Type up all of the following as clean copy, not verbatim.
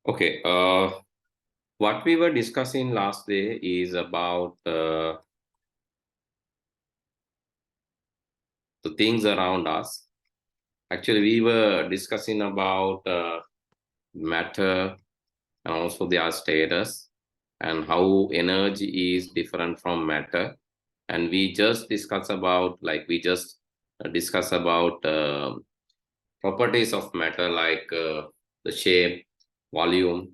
Okay, what we were discussing last day is about the things around us. Actually, we were discussing about matter and also their status and how energy is different from matter. And we just discuss about properties of matter like the shape, volume,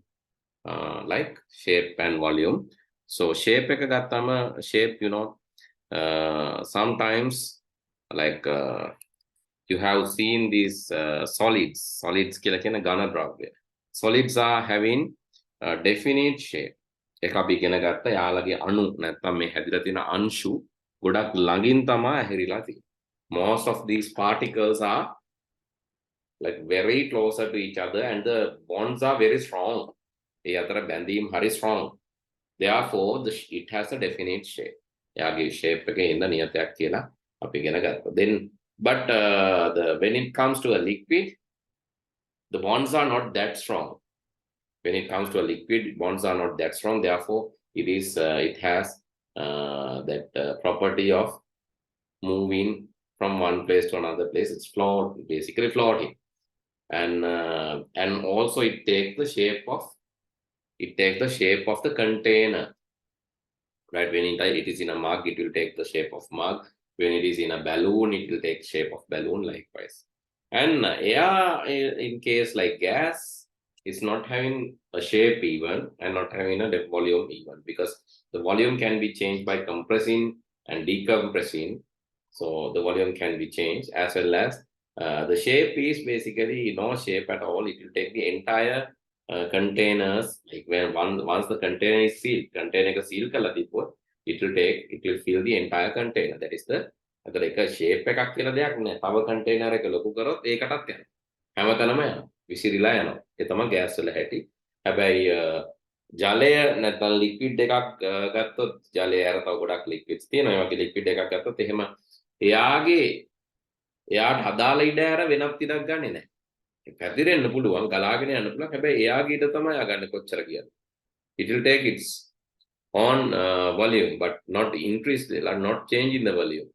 like shape and volume. So shape එක ගත්තම shape, sometimes like you have seen these solids කියලා කියන ඝන ද්‍රව්‍ය. Solids are having a definite shape. එක අපි ඉගෙන ගත්ත යාළගේ අණු නැත්නම් මේ හැදිලා තියෙන අංශු ගොඩක් ළඟින් තමයි ඇහිරිලා තියෙන්නේ. Most of these particles are like very closer to each other and the bonds are very strong. ඒ අතර බැඳීම් හරි strong. Therefore it has a definite shape. එයාගේ shape එකේ ඉඳ නියතයක් කියලා අපි ඉගෙන ගත්තා. Then but when it comes to a liquid, the bonds are not that strong. When it comes to a liquid, bonds are not that strong. Therefore it has that property of moving from one place to another place. It's basically floating. And also it takes the shape of the container, right? When it is in a mug, it will take the shape of mug. When it is in a balloon, it will take shape of balloon likewise. And air, in case like gas, is not having a shape even and not having a volume even, because the volume can be changed by compressing and decompressing. So the volume can be changed, as well as the shape is basically no shape at all. It will take the entire containers, like when once the container is sealed, container seal kala dipot, it will fill the entire container. That is the අතර එක shape එකක් කියලා දෙයක් නෑ. තව container එක ලොකු කරොත් ඒකටත් යනවා. හැමතැනම යනවා. විසිරීලා යනවා. ඒ තමයි gas වල හැටි. හැබැයි ජලය නැත්නම් liquid එකක් ගත්තොත් ජලය ඇර තව ගොඩක් liquids තියෙනවා. ඒ වගේ liquid එකක් ගත්තොත් එහෙම එයාට අදාළ ඉඩ ඇර වෙනත් ඉඩක් ගන්නෙ නෑ. පැතිරෙන්න පුළුවන්, ගලාගෙන යන්න පුළුවන්. හැබැයි එයාගේ ඉඩ තමයි යගන්නේ කොච්චර කියන්නේ. It will take its own volume but not increase, not change in the volume.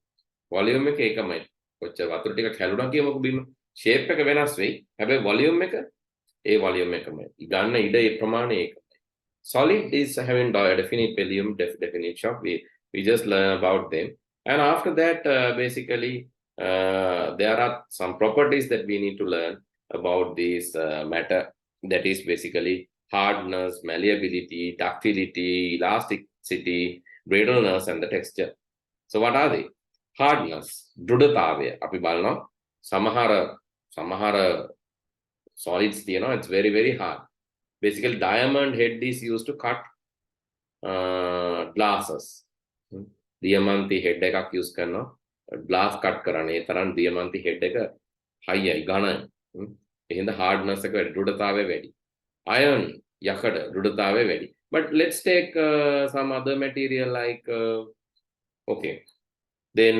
Volume එක ඒකමයි. කොච්චර වතුර ටිකක් හැලුණා කියමුකෝ බිම. shape එක වෙනස් වෙයි. හැබැයි volume එක ඒ volume එකමයි. ගන්න ඉඩ ඒ ප්‍රමාණය ඒකමයි. Solid is having a definite volume, definite shape. We just learn about them. And after that, basically, there are some properties that we need to learn about this matter. That is basically hardness, malleability, ductility, elasticity, brittleness, and the texture. So what are they? Hardness, දෘಢතාවය. අපි බලනවා සමහර solids තියෙනවා, it's very very hard. Basically diamond head is used to cut glasses. දියමන්ති head එකක් use කරනවා glass cut කරන්න. ඒ තරම් දියමන්ති head එක high ඝනයි. එහෙනම් hardness එක වැඩි, දෘಢතාවය වැඩි. Iron යකඩ දෘಢතාවය වැඩි. But let's take some other material like okay, then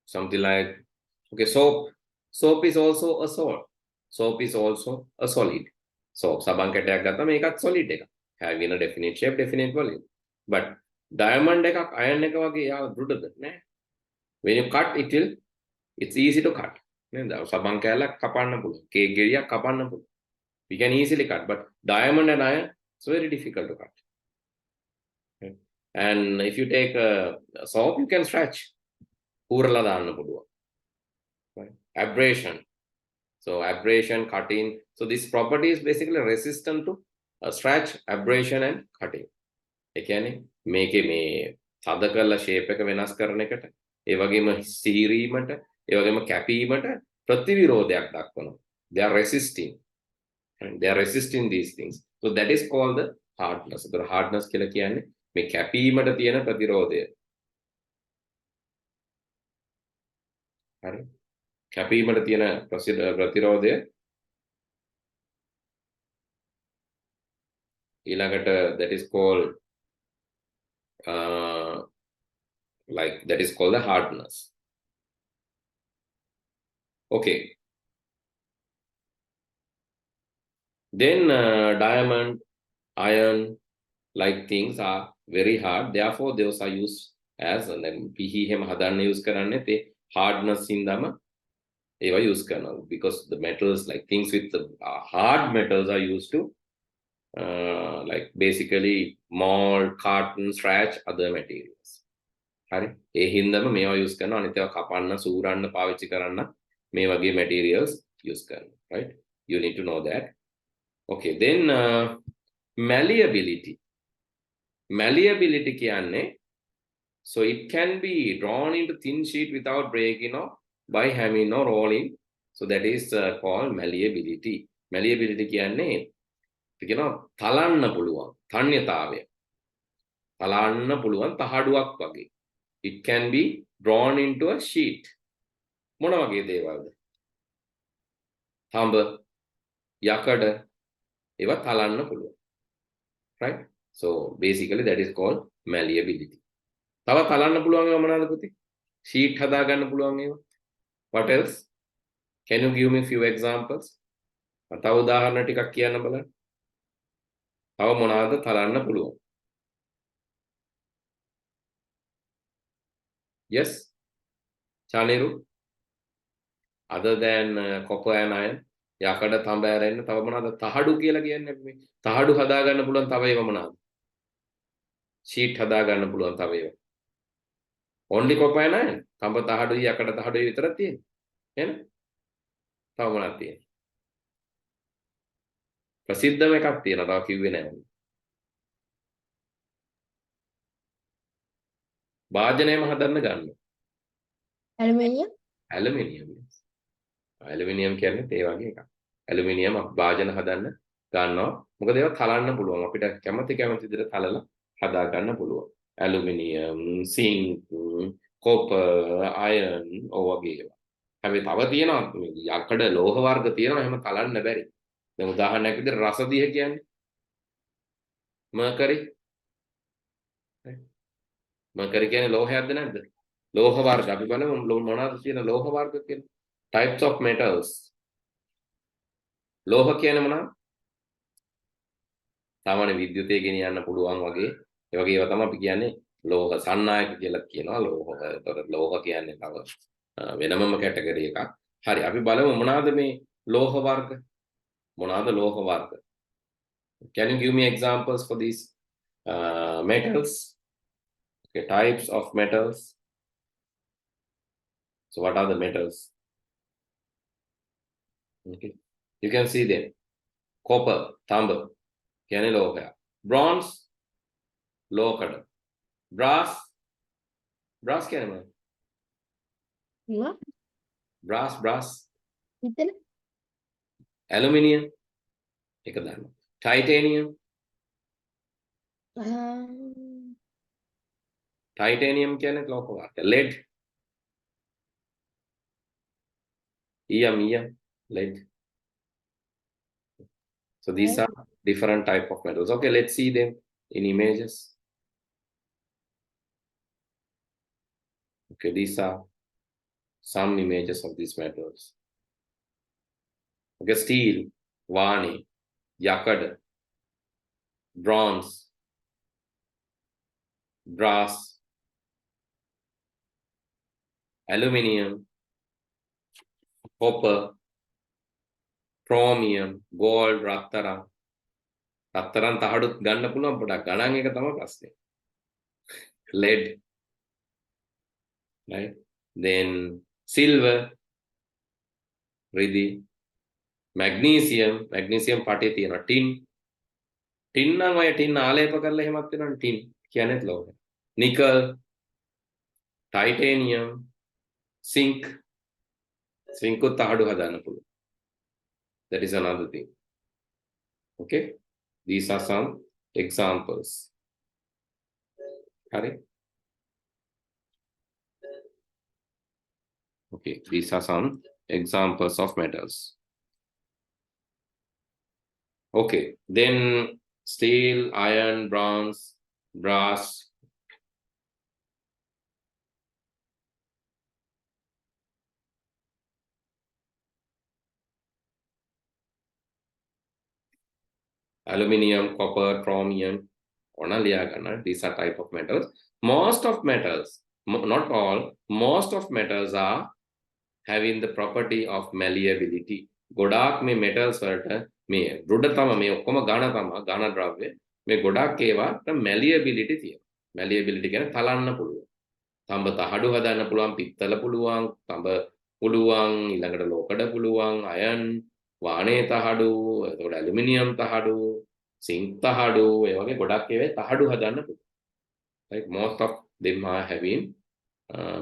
something like okay, soap is also a solid. Soap is also a solid. Soap සබන් කැටයක් ගත්තම ඒකත් solid එකක්, having a definite shape, definite volume. But diamond එකක් iron එක වගේ යා දෘಢද නෑ. When you cut it's easy to cut. සබන් කැලක් කපන්න පුළුවන්, කේක් ගෙඩියක් කපන්න පුළුවන්. We can easily cut, but diamond and iron, it's very difficult to cut. Okay. And if you take a soap, you can stretch. Purala දාන්න පුළුවන්. Right? Abrasion. So abrasion, cutting. So this property is basically resistant to stretch, abrasion and cutting. ඒ කියන්නේ මේකේ මේ තද කරලා shape එක වෙනස් කරන එකට, ඒ වගේම සීරීමට, ඒ වගේම කැපීමට ප්‍රතිවිරෝධයක් දක්වනවා. They are resisting. And they are resisting these things. So that is called the hardness. So the hardness කියලා කියන්නේ මේ කැපීමට තියෙන ප්‍රතිරෝධය. හරි. කැපීමට තියෙන ප්‍රතිරෝධය. ඊළඟට that is called that is called the hardness. Okay. Then diamond, iron like things are very hard, therefore those are used as පිහි එහෙම හදන්න use කරන්නේ තේ hardness ඉඳම ඒවා use කරනවා because the metals like things with the hard metals are used to like basically mold, carton, scratch other materials. හරි ඒ හින්දාම මේවා use කරනවා අනිත් ඒවා කපන්න සූරන්න පාවිච්චි කරන්න මේ වගේ materials use කරනවා, right? You need to know that. Okay, then malleability. Malleability කියන්නේ so it can be drawn into thin sheet without breaking or by hammering or rolling, so that is called malleability. Malleability කියන්නේ කියනවා තලන්න පුළුවන් තන්‍යතාවය, තලන්න පුළුවන් තහඩුවක් වගේ. It can be drawn into a sheet. මොන වගේ දේවල්ද? තඹ, යකඩ ඒවා තලන්න පුළුවන්, right? So basically that is called malleability. තව තලන්න පුළුවන් ඒවා මොනවාද පුතේ? sheet හදා ගන්න පුළුවන් ඒවා. What else? Can you give me few examples? තව උදාහරණ ටිකක් කියන්න බලන්න. තව මොනවාද තලන්න පුළුවන්? Yes, Chaniru. Other than copper and iron, යකඩ තඹ ඇරෙන්න තව මොනවාද? තහඩු කියලා කියන්නේ අපි මේ. තහඩු හදා ගන්න පුළුවන් තව ඒවා මොනවාද? sheet හදා ගන්න පුළුවන් තව ඒවා. only copper and iron. තඹ තහඩුයි යකඩ තහඩුයි විතරක් තියෙන්නේ. එහෙනම් තව මොනවද තියෙන්නේ? ප්‍රසිද්ධම එකක් තියෙනවා තව කිව්වේ නැහැ. භාජනයම හදන්න ගන්න. ඇලුමිනියම්. ඇලුමිනියම්. ඇලුමිනියම් කියන්නේ ඒ වගේ එකක්. ඇලුමිනියම් භාජන හදන්න ගන්නවා. මොකද ඒවා තලන්න පුළුවන්. අපිට කැමති විදිහට තලලා හදා ගන්න පුළුවන්. ඇලුමිනියම්, සිංක්, කොපර්, අයර්න් වගේ ඒවා. හැබැයි තව තියෙනවා යකඩ ලෝහ වර්ග තියෙනවා එහෙම තලන්න බැරි. දැන් උදාහරණයක් විදිහට රසදිය කියන්නේ මර්කරි. මර්කරි කියන්නේ ලෝහයක්ද නැද්ද? ලෝහ වර්ග. අපි බලමු මොනවද කියන ලෝහ වර්ග කියලා. types of metals. ලෝහ කියන්නේ මොනවද? සාමාන්‍ය විද්‍යුතය ගෙනියන්න පුළුවන් වගේ ඒ වගේ ඒවා තමයි අපි කියන්නේ ලෝහ සන්නායක කියලා කියනවා. ලෝහ කියන්නේ තව වෙනමම කැටගරි එකක්. හරි අපි බලමු මොනවාද මේ ලෝහ වර්ග? මොනවාද ලෝහ වර්ග? Can you give me examples for these metals? Okay, types of metals. So what are the metals? Okay, you can see them. Copper, tamber, කියන්නේ ලෝහය. Bronze, ලෝකඩ. Brass, brass කියන්නේ මොනවද? What? Brass. මෙතන. Aluminium, එක දාන්න. Titanium, titanium කියන්නේ ලෝහ වර්ග. Lead, ඊයම්, lead. So these are different type of metals. Okay, let's see them in images. Okay, these are some images of these metals. Okay, steel, vani, yakad, bronze, brass, aluminium, copper, chromium, gold, රත්තරන්. රත්තරන් තහඩුත් ගන්න පුළුවන් පොඩක් ගණන් එක තමයි ප්‍රශ්නේ. lead, right? Then silver, රිදි, magnesium පටේ තියෙනවා. tin නම් අය tin ආලේප කරලා එහෙමත් වෙනවනේ. tin කියන්නේ ලෝහය. nickel, titanium, zinc උත් තහඩු හදන්න පුළුවන්. That is another thing. Okay, these are some examples. Correct? Okay, these are some examples of metals. Okay, then steel, iron, bronze, brass. Aluminium, copper, chromium. These are type of metals. Most of metals, not all, most of metals are having the property of malleability. ගොඩාක් මේ metals වලට මේ දෘಢ තම මේ ඔක්කොම ඝන ද්‍රව්‍ය මේ ගොඩාක් ඒවාට malleability තියෙනවා. malleability කියන්නේ තලන්න පුළුවන්. තඹ තහඩු හදන්න පුළුවන්, පිත්තල පුළුවන්, තඹ පුළුවන්, ඊළඟට ලෝකඩ පුළුවන්, අයන්, වානේ තහඩු, එතකොට ඇලුමිනියම් තහඩු, සිංක් තහඩු, ඒ වගේ ගොඩක් ඒවා තහඩු හදන්න පුළුවන්. Right? Most of them are having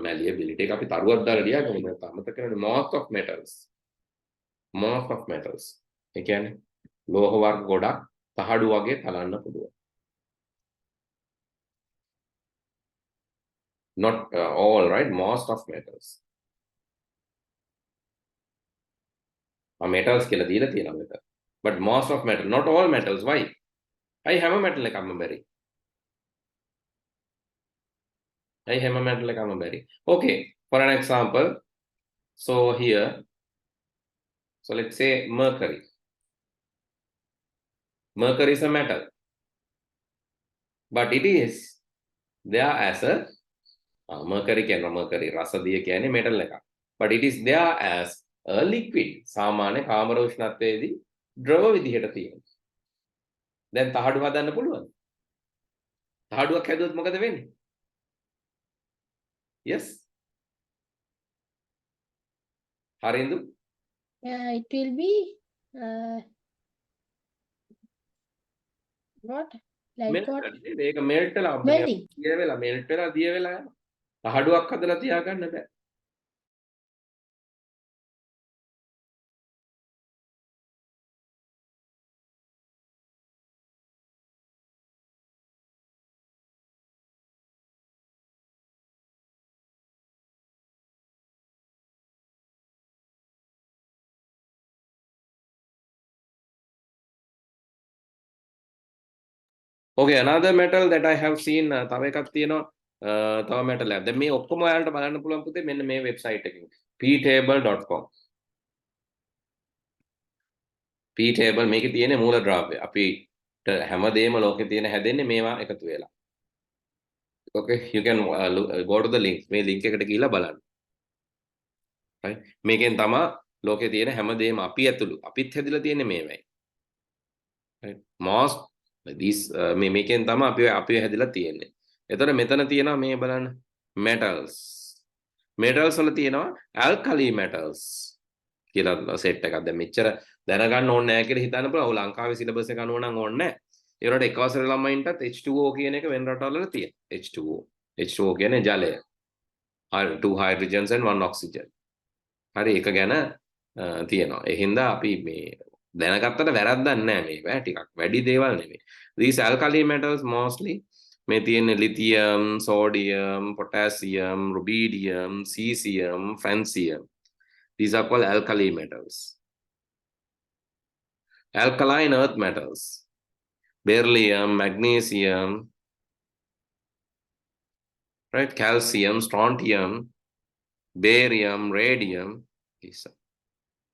malleability. එක අපි තරුවක් දාලා ලියා ගමු. මම අමතක කරන්නේ most of metals. Most of metals. ඒ කියන්නේ ලෝහ වර්ග ගොඩක් තහඩු වගේ තලන්න පුළුවන්. Not all, right? Most of metals. Metals කියලා දීලා තියෙනවා මෙතන. But most of metal, not all metals. Why? I have a metal එකක්ම බැරි. I have a metal එකක්ම බැරි. Okay, for an example, so here, so let's say mercury. Mercury is a metal, but it is there as a mercury රසදිය කියන්නේ metal එකක්. But it is there as a liquid. සාමාන්‍ය කාමර උෂ්ණත්වයේදී ද්‍රව විදිහට තියෙනවා. දැන් තහඩු හදන්න පුළුවන්. තහඩුවක් හැදුවොත් මොකද වෙන්නේ? Yes. හරිඳු? It will be what? Like what? මේක මෙල්ට් වෙලා Melting. දිය වෙලා යනවා. තහඩුවක් හදලා තියාගන්න බෑ. Okay, another metal that I have seen තව එකක් තියෙනවා තව metal එකක්. දැන් මේ ඔක්කොම ඔයාලට බලන්න පුළුවන් පුතේ මෙන්න මේ වෙබ්සයිට් එකකින් ptable.com. ptable මේකේ තියෙන මූලද්‍රව්‍ය. අපි හැමදේම ලෝකේ තියෙන හැදෙන්නේ මේවා එකතු වෙලා. Okay, you can go to the link. මේ link එකට ගිහිල්ලා බලන්න. Right? මේකෙන් තමයි ලෝකේ තියෙන හැමදේම අපි ඇතුළු අපිත් හැදිලා තියෙන්නේ මේවයි. Right? Most these මේකෙන් තමයි අපි හැදිලා තියෙන්නේ. එතකොට මෙතන තියෙනවා මේ බලන්න metals. metals වල තියෙනවා alkali metals කියලා සෙට් එකක්. දැන් මෙච්චර දැනගන්න ඕනේ නැහැ කියලා හිතන්න පුළුවන්. ඔව් ලංකාවේ සිලබස් එක අනුව නම් ඕනේ නැහැ. ඒ වලට එක වසරේ ළමයින්ටත් H2O කියන එක වෙන රටවල තියෙනවා. H2O. H2O කියන්නේ ජලය. 2 hydrogens and 1 oxygen. හරි ඒක ගැන තියෙනවා. ඒ හින්දා අපි මේ දැනගත්තට වැරද්දක් නැහැ මේක. ටිකක් වැඩි දේවල් නෙමෙයි. These alkali metals mostly මේ තියෙන lithium, sodium, potassium, rubidium, cesium, francium. These are called alkali metals. Alkaline earth metals. Beryllium, magnesium, right? Calcium, strontium, barium, radium.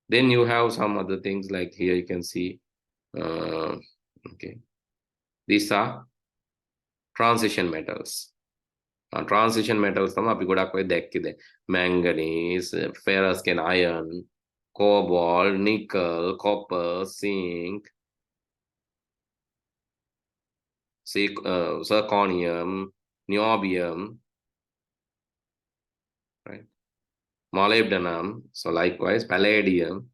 Then you have some other things like here you can see. Okay, these are transition metals. Transition metals තමයි අපි ගොඩක් ඔය දැක්කේ. manganese, ferrous කියන iron, cobalt, nickel, copper, zinc, zirconium, niobium, right? molybdenum, so likewise palladium,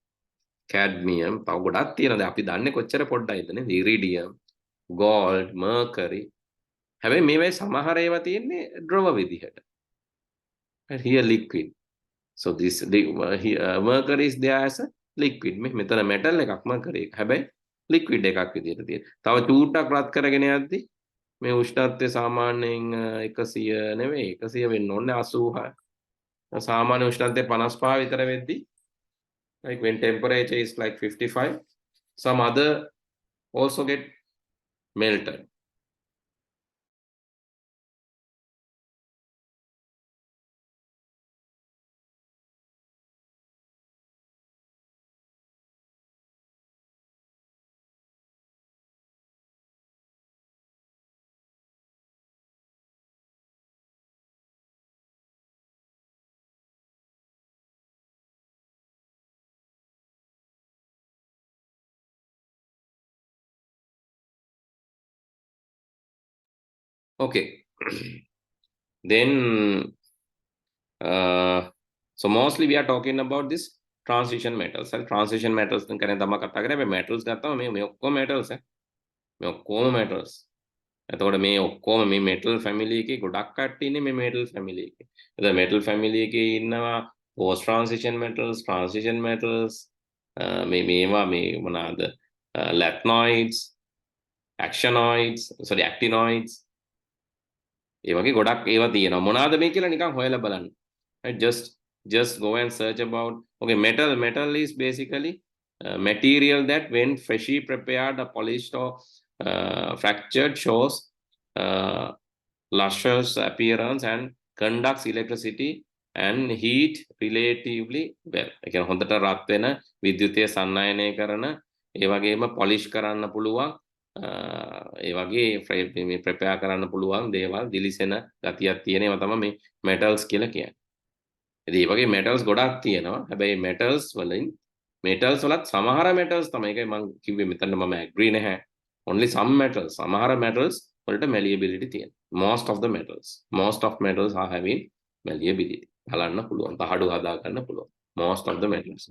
cadmium, තව ගොඩක් තියෙනවා. දැන් අපි දන්නේ කොච්චර පොඩ්ඩයිද නේ? iridium, gold, mercury. හැබැයි මේවයි සමහර ඒවා තියෙන්නේ ද්‍රව විදිහට. Here liquid. So this mercury is there as a liquid. මෙතන metal එකක් mercury එක. හැබැයි liquid එකක් විදිහට තියෙනවා. තව චූට්ටක් රත් කරගෙන යද්දි මේ උෂ්ණත්වය සාමාන්‍යයෙන් 100 නෙවෙයි 100 වෙන්න ඕනේ 86. සාමාන්‍ය උෂ්ණත්වය 55 විතර වෙද්දි like when temperature is like 55, some other also get melted. Okay. Then so mostly we are talking about this transition metals. And transition metals then කරන්නේ තමයි කතා කරන්නේ. මේ metals ගත්තම මේ ඔක්කොම metals මේ ඔක්කොම metals. එතකොට මේ ඔක්කොම මේ metal family එකේ ගොඩක් කට්ටිය ඉන්නේ මේ metal family එකේ. එතකොට metal family එකේ ඉන්නවා post transition metals, transition metals, මේවා මේ මොනවාද? Lactanoids, actinoids. ඒ වගේ ගොඩක් ඒවා තියෙනවා. මොනවාද මේ කියලා නිකන් හොයලා බලන්න. Right? Just go and search about. Okay, metal is basically material that when freshly prepared or polished or fractured shows luscious appearance and conducts electricity and heat relatively well. ඒ කියන්නේ හොඳට රත් වෙන විද්‍යුතය සන්නායනය කරන ඒ වගේම polish කරන්න පුළුවන් ඒ වගේ මේ ප්‍රෙපෙයාර් කරන්න පුළුවන් දේවල් දිලිසෙන ගතියක් තියෙන ඒවා තමයි මේ metals කියලා කියන්නේ. ඉතින් මේ වගේ metals ගොඩක් තියෙනවා. හැබැයි metals වලත් සමහර metals තමයි. ඒකයි මම කිව්වේ මෙතන මම agree නැහැ. Only some metals. සමහර metals වලට malleability තියෙනවා. Most of metals are having malleability. බලන්න පුළුවන්. තහඩු හදා ගන්න පුළුවන්. Most of the metals.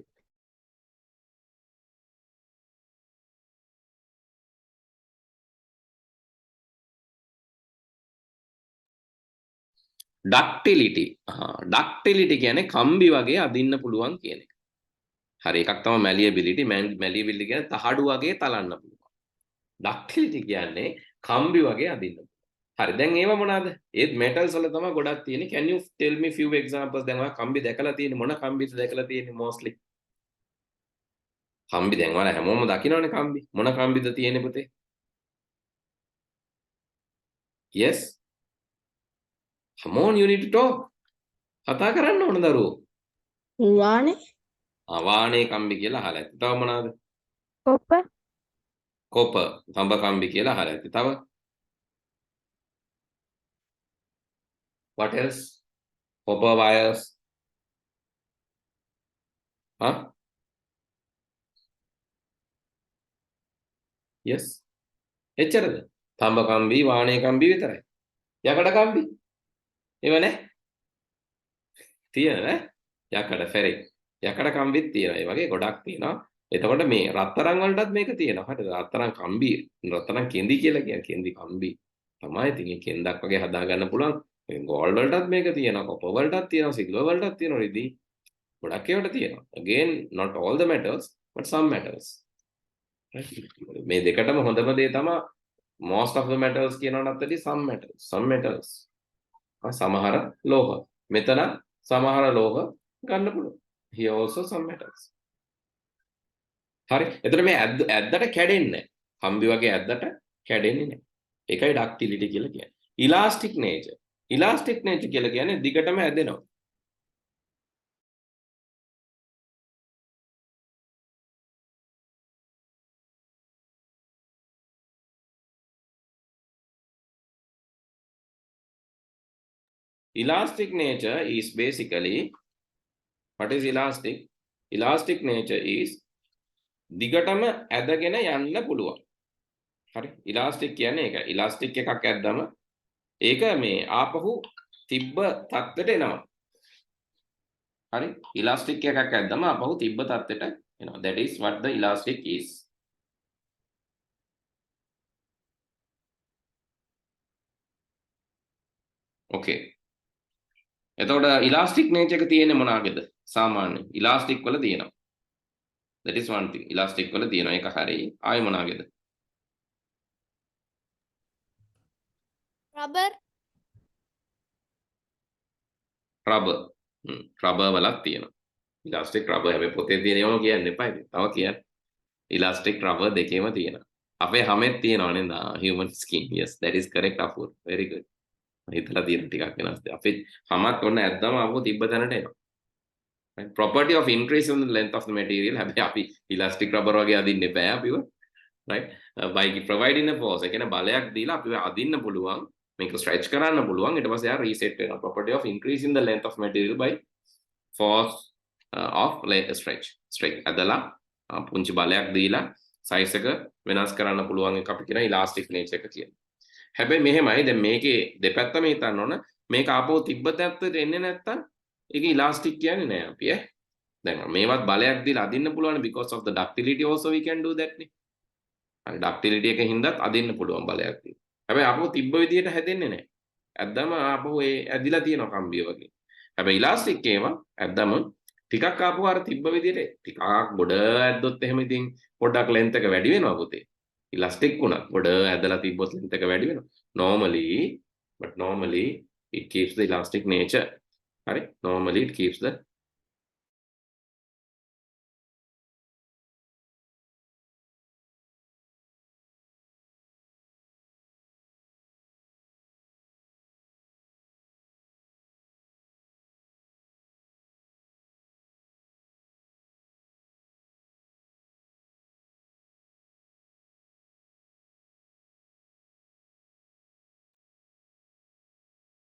Ductility කියන්නේ කම්බි වගේ අදින්න පුළුවන් කියන එක. හරි එකක් තමයි malleability. Malleability කියන්නේ තහඩු වගේ තලන්න පුළුවන්. Ductility කියන්නේ කම්බි වගේ අදින්න පුළුවන්. හරි දැන් ඒවා මොනවාද? ඒත් metals වල තමයි ගොඩක් තියෙන්නේ. Can you tell me few examples? දැන් ඔයා කම්බි දැකලා තියෙන්නේ මොන කම්බිද දැකලා තියෙන්නේ mostly? කම්බි දැන් ඔයාලා හැමෝම දකින්නවනේ කම්බි. මොන කම්බිද තියෙන්නේ පුතේ? Yes. Come on, you need to talk. කතා කරන්න ඕන දරුවෝ. වානේ. වානේ කම්බි කියලා අහලා ඇති. තව මොනවාද? කොපර්. තඹ කම්බි කියලා අහලා ඇති. තව? What else? Copper wires. Huh? Yes. එච්චරද? තඹ කම්බි, වානේ කම්බි විතරයි. යකඩ කම්බි. ඒව නැහැ. තියෙනවද? යකඩ ෆෙරික්. යකඩ කම්බිත් තියෙනවා. ඒ වගේ ගොඩක් තියෙනවා. එතකොට මේ රත්තරන් වලටත් මේක තියෙනවා. හරිද? රත්තරන් කම්බි, රත්තරන් කෙඳි කියලා කියන්නේ කෙඳි කම්බි. තමයි ඉතින් ඒ කෙන්දක් වගේ හදා ගන්න පුළුවන්. ගෝල්ඩ් වලටත් මේක තියෙනවා. කොපර් වලටත් තියෙනවා. සිල්වර් වලටත් තියෙනවා. ඉතින් ගොඩක් ඒවාට තියෙනවා. Again, not all the metals, but some metals. මේ දෙකටම හොඳම දේ තමයි most of the metals කියනවනත් ඇති some metals. සමහර ලෝහ. මෙතන සමහර ලෝහ ගන්න පුළුවන්. Here also some metals. හරි. එතකොට මේ ඇද්දට කැඩෙන්නේ නැහැ. කම්බි වගේ ඇද්දට කැඩෙන්නේ නැහැ. ඒකයි ductility කියලා කියන්නේ. Elastic nature කියලා කියන්නේ දිගටම ඇදෙනවා. Elastic nature is basically, what is elastic? Elastic nature is දිගටම ඇදගෙන යන්න පුළුවන්. හරි. elastic කියන්නේ ඒක. elastic එකක් ඇද්දම ඒක මේ ආපහු තිබ්බ තත්ත්වයට එනවා. හරි. elastic එකක් ඇද්දම ආපහු තිබ්බ තත්ත්වයට එනවා. That is what the elastic is. Okay. එතකොට elastic nature එක තියෙන්නේ මොනවාගේද? සාමාන්‍ය elastic වල තියෙනවා. That is one thing. elastic වල තියෙනවා. ඒක හරි. ආයෙ මොනවාගේද? rubber. rubber වලක් තියෙනවා. elastic rubber හැබැයි පොතේ තියෙනවම කියන්න එපා ඉතින්. තව කියන්න. elastic rubber දෙකේම තියෙනවා. අපේ හැමෙත් තියෙනවා නේද? human skin. Yes, that is correct Afur. Very good. හිතලා තියෙන ටිකක් වෙනස්. අපේ හැමත් ඔන්න ඇද්දම ආපහු තිබ්බ තැනට එනවා. Right? Property of increase in the length of the material. හැබැයි අපි elastic rubber වගේ අදින්න එපා අපිව. Right? By providing a force. ඒ කියන්නේ බලයක් දීලා අපිව අදින්න පුළුවන්. මේක stretch කරන්න පුළුවන්. ඊට පස්සේ ආ reset වෙනවා. Property of increasing the length of material by force of stretch. අදලා පුංචි බලයක් දීලා size එක වෙනස් කරන්න පුළුවන් එක අපි කියන elastic nature එක කියනවා. හැබැයි මෙහෙමයි දැන් මේකේ දෙපැත්තම හිතන්න ඕන මේක ආපහු තිබ්බ තත්ත්වයට එන්නේ නැත්තම් ඒක ඉලාස්ටික් කියන්නේ නෑ අපි ඈ. දැන් මේවත් බලයක් දීලා අදින්න පුළුවන් because of the ductility also we can do that නේ. හරි ductility එකකින් හින්දාත් අදින්න පුළුවන් බලයක් දීලා. හැබැයි ආපහු තිබ්බ විදියට හැදෙන්නේ නෑ. ඇද්දම ආපහු ඒ ඇදිලා තියෙනවා කම්බිය වගේ. හැබැයි ඉලාස්ටික් ඒවා ඇද්දම ටිකක් ආපහු අර තිබ්බ විදියට ටිකක් ගොඩ ඇද්දොත් එහෙම ඉතින් පොඩ්ඩක් length එක වැඩි වෙනවා පුතේ. ඉලාස්ටික් වුණත් ගොඩ ඇදලා තිබ්බොත් length එක වැඩි වෙනවා. Normally it keeps the elastic nature. Hari? Normally it keeps the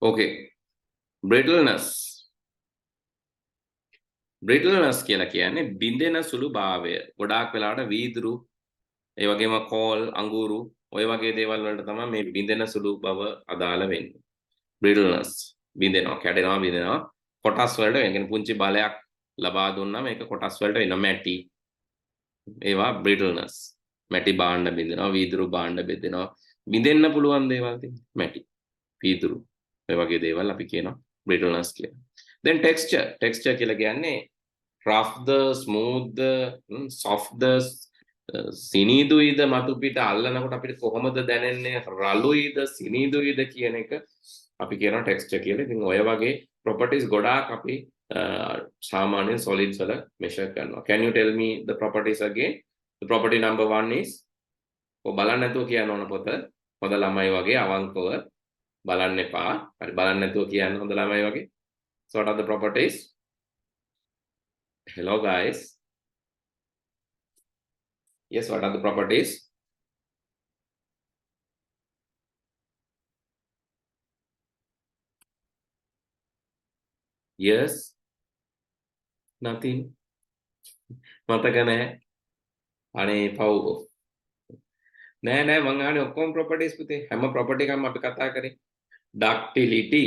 okay. Brittleness කියලා කියන්නේ බිඳෙන සුළු භාවය. ගොඩාක් වෙලාවට වීදුරු, ඒ වගේම කෝල්, අඟුරු ඔය වගේ දේවල් වලට තමයි මේ බිඳෙන සුළු බව අදාළ වෙන්නේ. Brittleness බිඳෙනවා, කැඩෙනවා, බිඳෙනවා. කොටස් වලට ඒ කියන්නේ පුංචි බලයක් ලබා දුන්නා මේක කොටස් වලට වෙන මැටි. ඒවා brittleness. මැටි භාණ්ඩ බිඳෙනවා, වීදුරු භාණ්ඩ බෙදෙනවා. බිඳෙන්න පුළුවන් දේවල් තියෙනවා. මැටි, වීදුරු ඔය වගේ දේවල් අපි කියනවා brittleness කියලා. Then texture කියලා කියන්නේ rough the smooth the soft the සිනීදුයිද මතු පිට අල්ලනකොට අපිට කොහොමද දැනෙන්නේ රළුයිද සිනීදුයිද කියන එක අපි කියනවා texture කියලා. ඉතින් ඔය වගේ properties ගොඩාක් අපි සාමාන්‍යයෙන් solids වල measure කරනවා. Can you tell me the properties again? The property number 1 is බලන්න නැතුව කියන්න ඕන පොත. හොඳ ළමයි වගේ අවංකව බලන්න එපා. හරි බලන්න නැතුව කියන්න හොඳ ළමයි වගේ. So what are the properties? Hello guys. Yes, what are the properties? Yes. Nothing. මතක නැහැ. අනේ පව්. නෑ මං අහන්නේ ඔක්කොම properties පුතේ. හැම property එකක්ම අපි කතා කරේ. Ductility.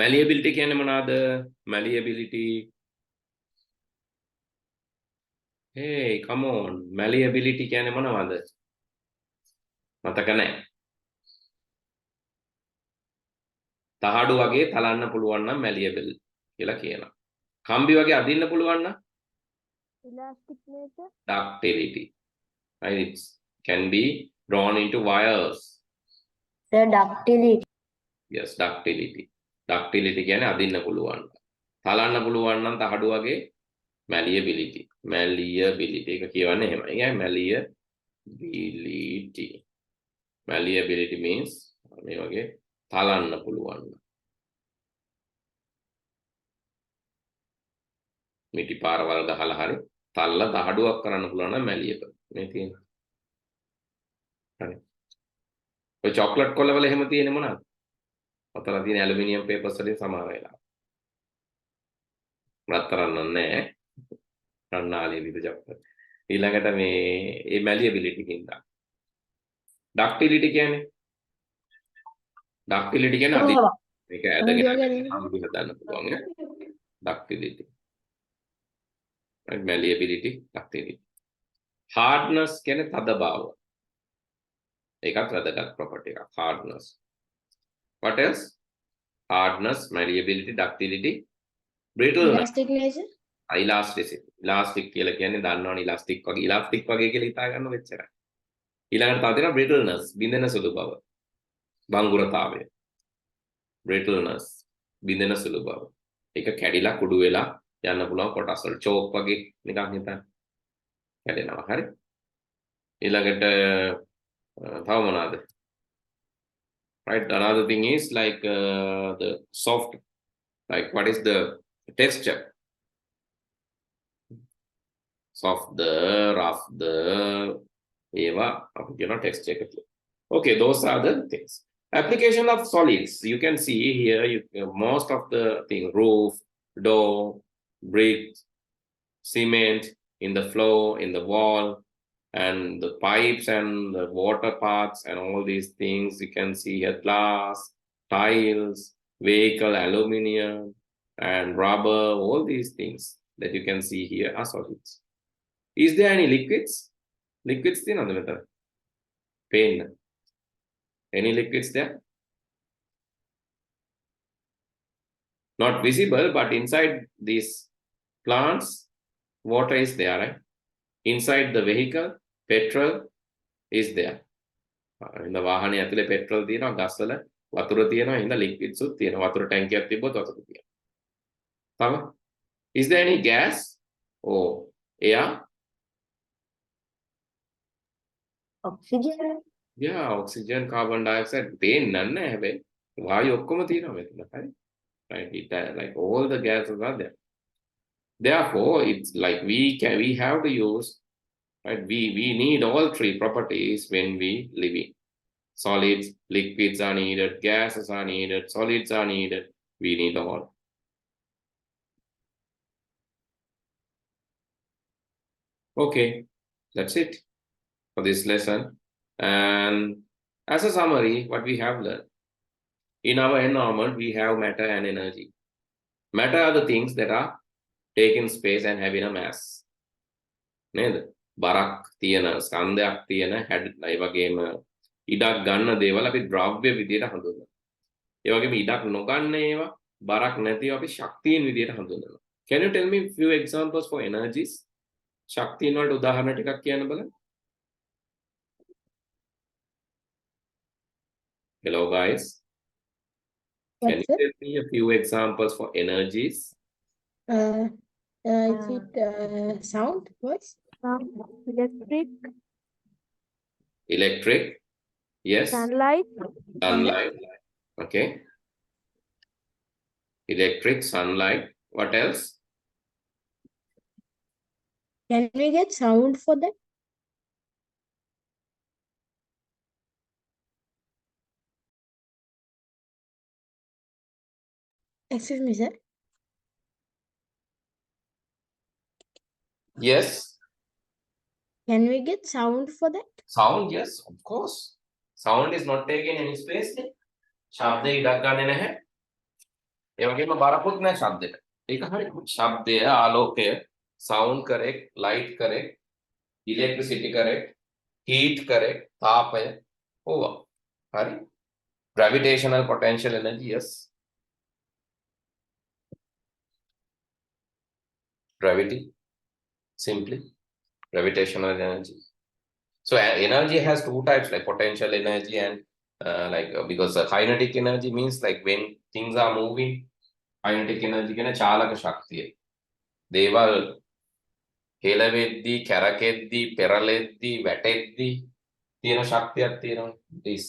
Malleability කියන්නේ මොනවාද? Malleability. Hey, come on. Malleability කියන්නේ මොනවද? මතක නැහැ. තහඩු වගේ තලන්න පුළුවන් නම් malleable කියලා කියනවා. කම්බි වගේ අදින්න පුළුවන් නම් elastic nature. Ductility. Right? It can be drawn into wires. The ductility. Yes, ductility. Ductility කියන්නේ අදින්න පුළුවන්. තලන්න පුළුවන් නම් තහඩු වගේ malleability. Malleability එක කියවන්නේ එහෙමයි. ඒ malleability. Malleability means මේ වගේ තලන්න පුළුවන්. මිටි පාරවල් ගහලා හරි තල්ලා දහඩුවක් කරන්න පුළුවන් නම් malleable. මේ තියෙන. හරි. ඔය චොක්ලට් කොළවල එහෙම තියෙන්නේ මොනවද? අතල තියෙන ඇලුමිනියම් පේපර්ස් වලින් සමහර වෙලා. රත්තරන් නැහැ. රන්නාලිය විද චොක්ලට්. ඊළඟට මේ malleability හින්දා. Ductility කියන්නේ අදින්න. මේක ඇදගෙන අම්බි හදන්න පුළුවන් නේ. Ductility. Right? Malleability, ductility. Hardness කියන්නේ තද බව. ඒකත් වැදගත් property එකක්. Hardness. What else? Hardness, malleability, ductility, brittleness. Elastic nature. Elasticity. Elastic කියලා කියන්නේ දන්නවනේ elastic වගේ කියලා හිතා ගන්න වෙච්චරයි. ඊළඟට තව තියෙනවා brittleness, බිඳෙන සුළු බව. බංගුරතාවය. Brittleness, බිඳෙන සුළු බව. ඒක කැඩිලා කුඩු වෙලා යන්න පුළුවන් කොටස් වල චෝක් වගේ නිකන් හිතන්න. කැඩෙනවා හරි. ඊළඟට තව මොනවාද? Right, another thing is like the soft, like what is the texture? Soft the, rough the, eva, texture. Okay, those are the things. Application of solids. You can see here most of the thing, roof, door, brick, cement, in the floor, in the wall, and the pipes and the water parts and all these things. You can see here glass, tiles, vehicle, aluminium, and rubber, all these things that you can see here are solids. Is there any liquids? Liquids in other method. Pain. Any liquids there? Not visible, but inside these plants, water is there, right? Inside the vehicle, petrol is there. In the වාහනේ ඇතුලේ petrol තියෙනවා, ගස්වල වතුර තියෙනවා, ඉඳ liquids උත් තියෙනවා. වතුර ටැංකියක් තිබ්බොත් වතුර තියෙනවා. තව? Is there any gas or air? Oxygen. Yeah, oxygen, carbon dioxide. පේන්නේ නැහැ හැබැයි. වායු ඔක්කොම තියෙනවා මෙතන. හරි? Right? It like all the gases are there. Therefore, it's like we have to use, right? We need all three properties when we live in. Solids, liquids are needed, gases are needed, solids are needed. We need all. Okay, that's it for this lesson. And as a summary, what we have learned. In our environment, we have matter and energy. Matter are the things that are taking space and having a mass. නේද? බරක් තියෙන, ස්කන්ධයක් තියෙන, ඒ වගේම ඉඩක් ගන්න දේවල් අපි ද්‍රව්‍ය විදියට හඳුන්වනවා. ඒ වගේම ඉඩක් නොගන්න ඒවා බරක් නැතිව අපි ශක්තියින් විදියට හඳුන්වනවා. Can you tell me few examples for energies? ශක්තියින් වලට උදාහරණ ටිකක් කියන්න බලන්න. Hello guys. Can you tell me a few examples for energies? Is it sound, voice? Electric. Electric. Yes. Sunlight. Sunlight. Okay. Electric, sunlight. What else? Can we get sound for that? Excuse me, sir. Yes. Can we get sound for that? Sound, yes, of course. Sound is not taking any space. ශබ්දේ ඉඩක් ගන්නෙ නැහැ. ඒ වගේම බරකුත් නැහැ ශබ්දෙට. ඒක හරි. ශබ්දය, ආලෝකය, sound correct, light correct, electricity correct, heat correct, තාපය, ඕවා. හරි. Gravitational potential energy, yes. Gravity, simply. Gravitational energy. So energy has two types, like potential energy and because kinetic energy means like when things are moving, kinetic energy කියන චාලක ශක්තිය. දේවල් හෙලවෙද්දී, කැරකෙද්දී, පෙරලෙද්දී, වැටෙද්දී තියෙන ශක්තියක් තියෙනවා. This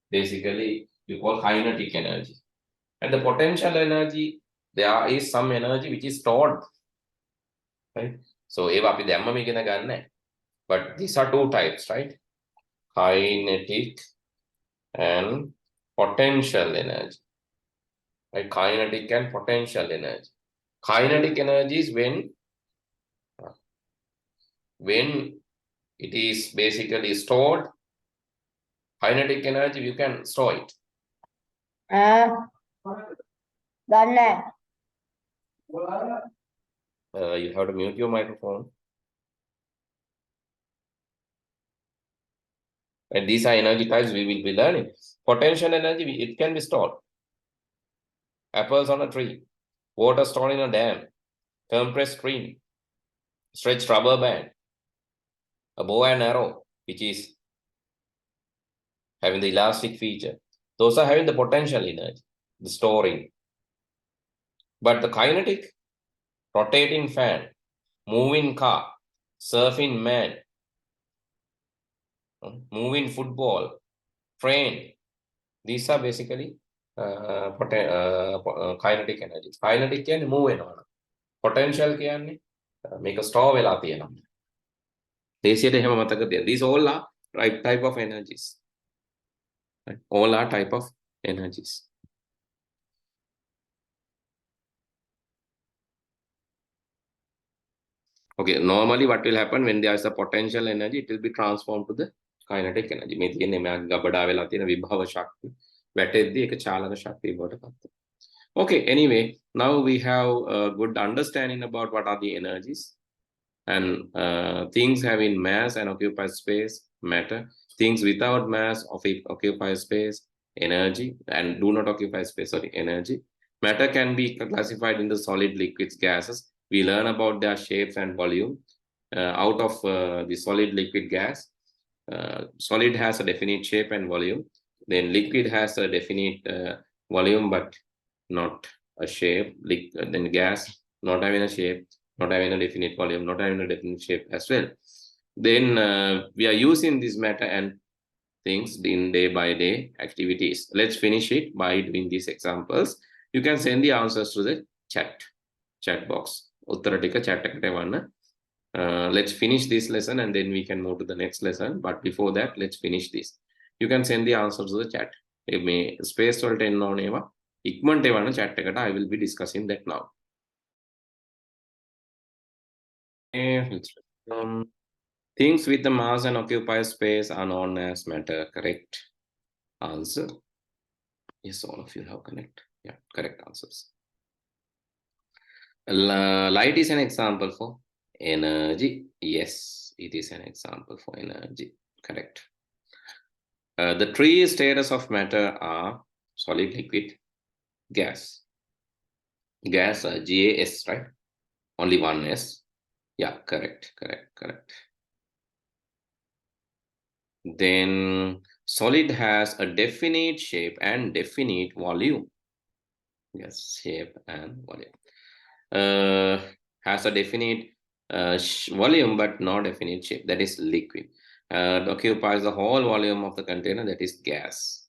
basically we call kinetic energy. And the potential energy, there is some energy which is stored. Right? So ඒවා අපි දැම්මම ඉගෙන ගන්න නැහැ. But these are two types, right? Kinetic and potential energy. Right? Kinetic and potential energy. Kinetic energy is when it is basically stored. Kinetic energy, you can store it. Done. You have to mute your microphone. And these are energy types we will be learning. Potential energy, it can be stored. Apples on a tree, water stored in a dam, compressed cream, stretched rubber band, a bow and arrow, which is having the elastic feature. Those are having the potential energy, the storing. But the kinetic, rotating fan, moving car, surfing man, moving football, train, these are basically kinetic energies. Kinetic කියන්නේ move වෙනවා. Potential කියන්නේ මේක store වෙලා තියෙනවා. දේශයට එහෙම මතක තියන්න. These all are right type of energies. Right? All are type of energies. Okay, normally what will happen when there is a potential energy, it will be transformed to the kinetic energy. මේ තියෙන්නේ මම ගබඩා වෙලා තියෙන විභව ශක්තිය. වැටෙද්දී ඒක චාලක ශක්තිය බවට පත් වෙනවා. Okay, anyway, now we have a good understanding about what are the energies and things having mass and occupy space, matter. Things without mass occupy space, energy, and do not occupy space, sorry, energy. Matter can be classified into solid, liquids, gases. We learn about their shapes and volume. Out of the solid, liquid, gas, solid has a definite shape and volume. Then liquid has a definite volume but not a shape. Then gas not having a shape, not having a definite volume, not having a definite shape as well. Then we are using this matter and things in day by day activities. Let's finish it by doing these examples. You can send the answers to the chat box. උත්තර ටික chat එකට එවන්න. Let's finish this lesson and then we can move to the next lesson. But before that, let's finish this. You can send the answers to the chat. මේ space වලට එන්න ඕනේ ඒවා. ඉක්මනට එවන්න chat එකට. I will be discussing that now. Things with the mass and occupy space are known as matter. Correct answer. Yes, all of you have correct. Yeah, correct answers. Light is an example for energy. Yes, it is an example for energy. Correct. The three status of matter are solid, liquid, gas. Gas, GAS, right? Only one S. Yeah, correct. Then solid has a definite shape and definite volume. Yes, shape and volume. Has a definite volume but no definite shape. That is liquid. Occupies the whole volume of the container. That is gas.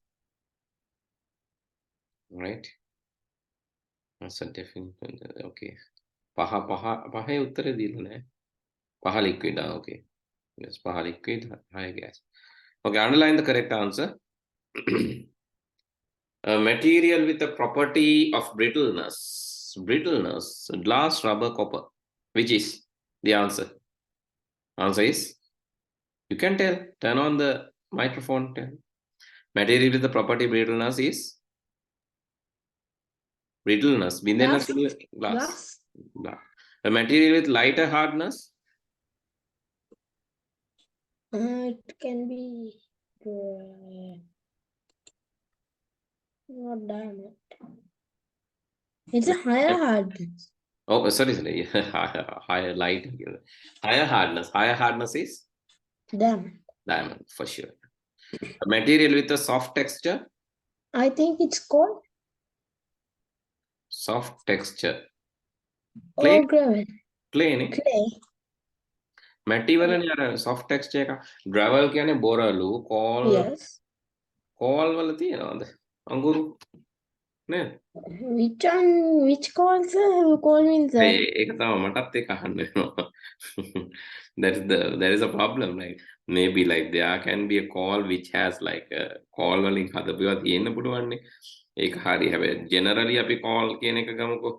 Right? That's a definite. Okay. Paha උත්තරේ දීලා නැහැ. Paha liquid. Okay. Yes, paha liquid, high gas. Okay, underline the correct answer. A material with the property of brittleness, glass, rubber, copper. Which is the answer? Answer is, you can tell. Turn on the microphone. Tell. Material with the property brittleness is brittleness. Glass. A material with lighter hardness. It can be not diamond. It's a higher hardness. Oh, sorry. Higher light. Higher hardness. Higher hardness is diamond for sure. A material with a soft texture. I think it's called soft texture. Clay. gravel. Clay. Material soft texture. Gravel කියන්නේ බොරළු, coal. Yes. Coal වල තියෙනවද? අඟුරු නේද? Which coal, sir? Coal means ඒක තමයි මටත් ඒක අහන්න වෙනවා. There is a problem, like maybe like there can be a coal which has like a coal වලින් හදපුවා තියෙන්න පුළුවන්නේ. ඒක හරි. හැබැයි generally අපි coal කියන එක ගමුකෝ.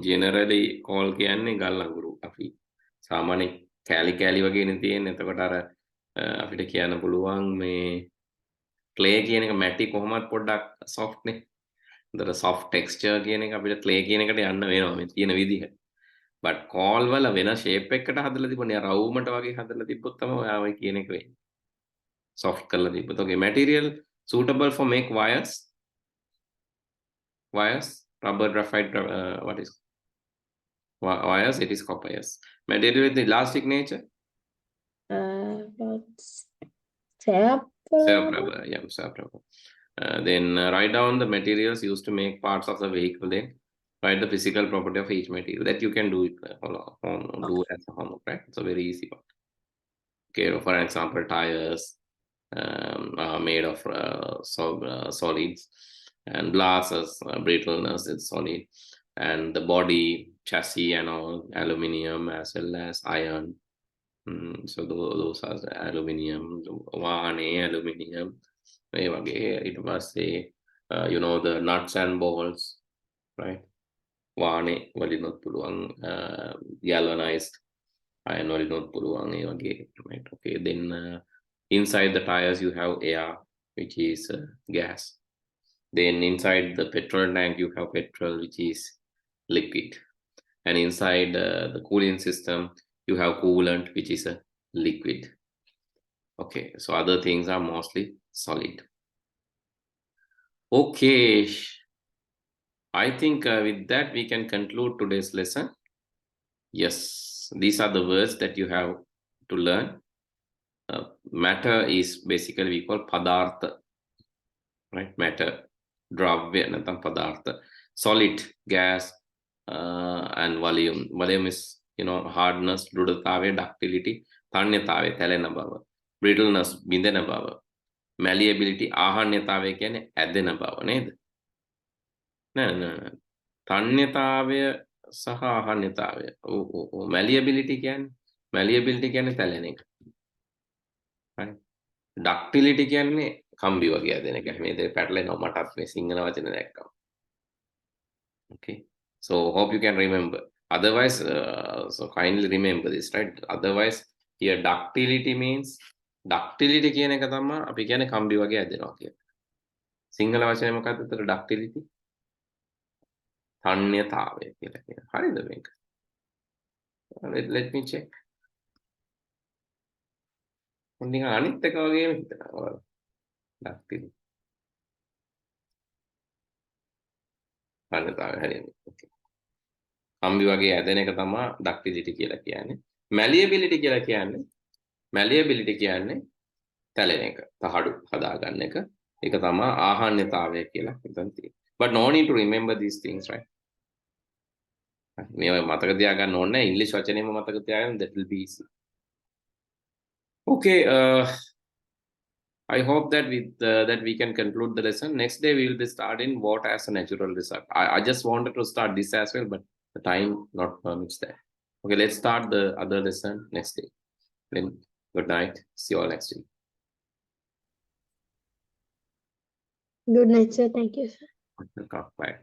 Generally coal කියන්නේ ගල් අඟුරු. අපි සාමාන්‍ය කැලි වගේනේ තියෙන්නේ. එතකොට අර අපිට කියන්න පුළුවන් මේ clay කියන එක මැටි කොහොමත් පොඩ්ඩක් soft නේ. the soft texture කියන එක අපිට clay කියන එකට යන්න වෙනවා මේ තියෙන විදිහට. but coal වල වෙන shape එකකට හදලා තිබුණේ රවුමට වගේ හදලා තිබ්බොත් තමයි ඔයා ඔය කියන එක වෙන්නේ. soft කරලා තිබ්බොත්. okay, material suitable for make wires, rubber, graphite, what is wires? It is copper. Yes. Material with elastic nature. Self-rubber. Yeah, self-rubber. Then write down the materials used to make parts of the vehicle. Then write the physical property of each material. That you can do it do as a homework, right? It's a very easy one. Okay, for example, tires are made of solids, and glasses, brittleness is solid, and the body, chassis, and all aluminium as well as iron. So those are the aluminium, aluminium. It was the nuts and bolts, right? වාහනේ වලිනුත් පුළුවන් galvanized iron වලිනුත් පුළුවන් ඒ වගේ right. Okay, then inside the tires you have air which is gas. Then inside the petrol tank you have petrol which is liquid, and inside the cooling system you have coolant which is a liquid. Okay, so other things are mostly solid. Okay, I think with that we can conclude today's lesson. Yes, these are the words that you have to learn. Matter is basically we call padartha, right? Matter, dravya, natam padartha. Solid, gas, and volume. Volume is, you know, hardness, dudhatave, ductility, thanyatave, thelena bava, brittleness, bindena bava, malleability, ahanyatave කියන්නේ ඇදෙන බව නේද? නෑ තන්්‍යතාවය සහ ආහන්නතාවය. malleability කියන්නේ තැලෙන එක. right? ductility කියන්නේ කම්බි වගේ ඇදෙන එක. මේ දෙක පැටලෙනවා මටත් මේ සිංහල වචන දැක්කම. Okay, so hope you can remember. Otherwise, so kindly remember this, right? Otherwise, here ductility means ductility කියන එක තමයි අපි කියන්නේ කම්බි වගේ ඇදෙනවා කියන. සිංහල වචනේ මොකක්ද උතර ductility? තන්්‍යතාවය කියලා කියනවා. හරිද මේක? Let me check. මොන්නික අනිත් එක වගේම හිතනවා. ductility. තන්්‍යතාවය හරියට. Okay. කම්බි වගේ ඇදෙන එක තමයි ductility කියලා කියන්නේ. malleability කියන්නේ තැලෙන එක, තහඩු හදා ගන්න එක. ඒක තමයි ආහන්නතාවය කියලා හිතන් තියෙන්නේ. But no need to remember these things, right? මේවා මතක තියාගන්න ඕනේ නැහැ. ඉංග්‍රීසි වචනේම මතක තියාගන්න, that will be easy. Okay, I hope that with that we can conclude the lesson. Next day we will be starting water as a natural result. I just wanted to start this as well, but the time not permits that. Okay, let's start the other lesson next day. Then good night. See you all next week. Good night, sir. Thank you, sir. Bye.